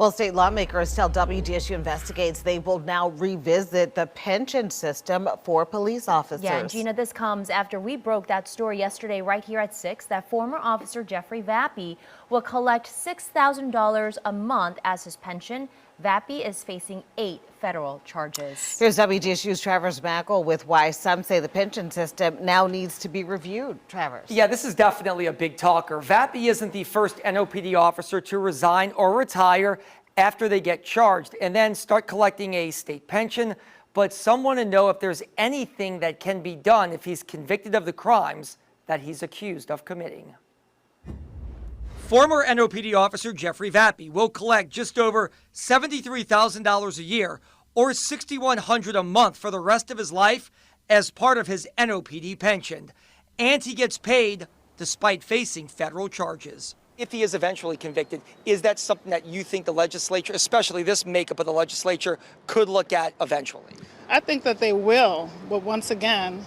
Well, state lawmakers tell WDSU Investigates they will now revisit the pension system for police officers. Yeah, and Gina, this comes after we broke that story yesterday right here at 6 that former officer Jeffrey Vappy will collect $6,000 a month as his pension. Vappy is facing 8 federal charges. Here's WDSU's Travers Mackel with why some say the pension system now needs to be reviewed. Travers. Yeah, this is definitely a big talker. Vappy isn't the first NOPD officer to resign or retire after they get charged and then start collecting a state pension. But some want to know if there's anything that can be done if he's convicted of the crimes that he's accused of committing. Former NOPD officer Jeffrey Vappy will collect just over $73,000 a year or $6,100 a month for the rest of his life as part of his NOPD pension. And he gets paid despite facing federal charges. If he is eventually convicted, is that something that you think the legislature, especially this makeup of the legislature, could look at eventually? I think that they will, but once again,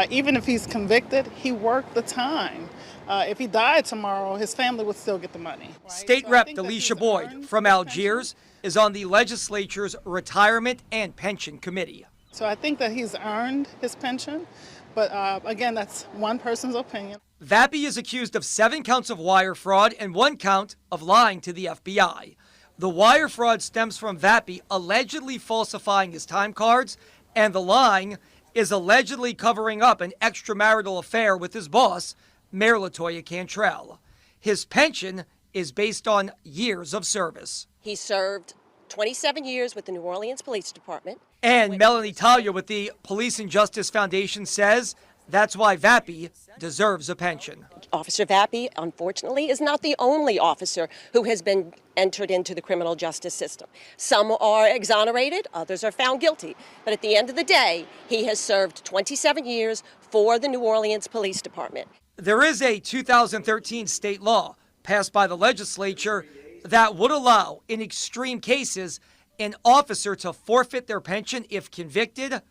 even if he's convicted, he worked the time. If he died tomorrow, his family would still get the money. Right? State Rep Delisha Boyd from Algiers is on the legislature's Retirement and Pension Committee. So I think that he's earned his pension, but again, that's one person's opinion. Vappy is accused of 7 counts of wire fraud and 1 count of lying to the FBI. The wire fraud stems from Vappy allegedly falsifying his time cards, and the lying is allegedly covering up an extramarital affair with his boss, Mayor LaToya Cantrell. His pension is based on years of service. He served 27 years with the New Orleans Police Department. And Melanie Talia with the Police and Justice Foundation says that's why Vappy deserves a pension. Officer Vappy, unfortunately, is not the only officer who has been entered into the criminal justice system. Some are exonerated, others are found guilty. But at the end of the day, he has served 27 years for the New Orleans Police Department. There is a 2013 state law passed by the legislature that would allow, in extreme cases, an officer to forfeit their pension if convicted,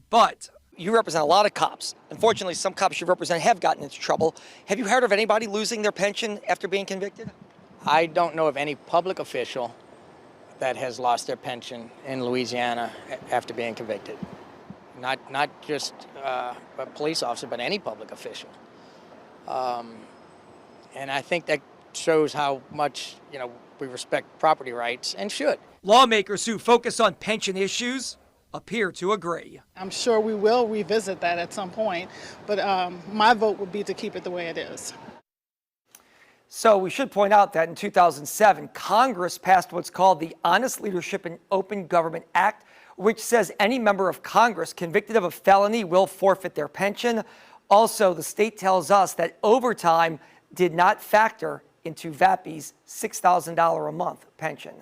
but you represent a lot of cops. Unfortunately, some cops you represent have gotten into trouble. Have you heard of anybody losing their pension after being convicted? I don't know of any public official that has lost their pension in Louisiana after being convicted. Not just a police officer, but any public official. And I think that shows how much, we respect property rights and should. Lawmakers who focus on pension issues appear to agree. I'm sure we will revisit that at some point, but my vote would be to keep it the way it is. So we should point out that in 2007, Congress passed what's called the Honest Leadership and Open Government Act, which says any member of Congress convicted of a felony will forfeit their pension. Also, the state tells us that overtime did not factor into Vappy's $6,000 a month pension.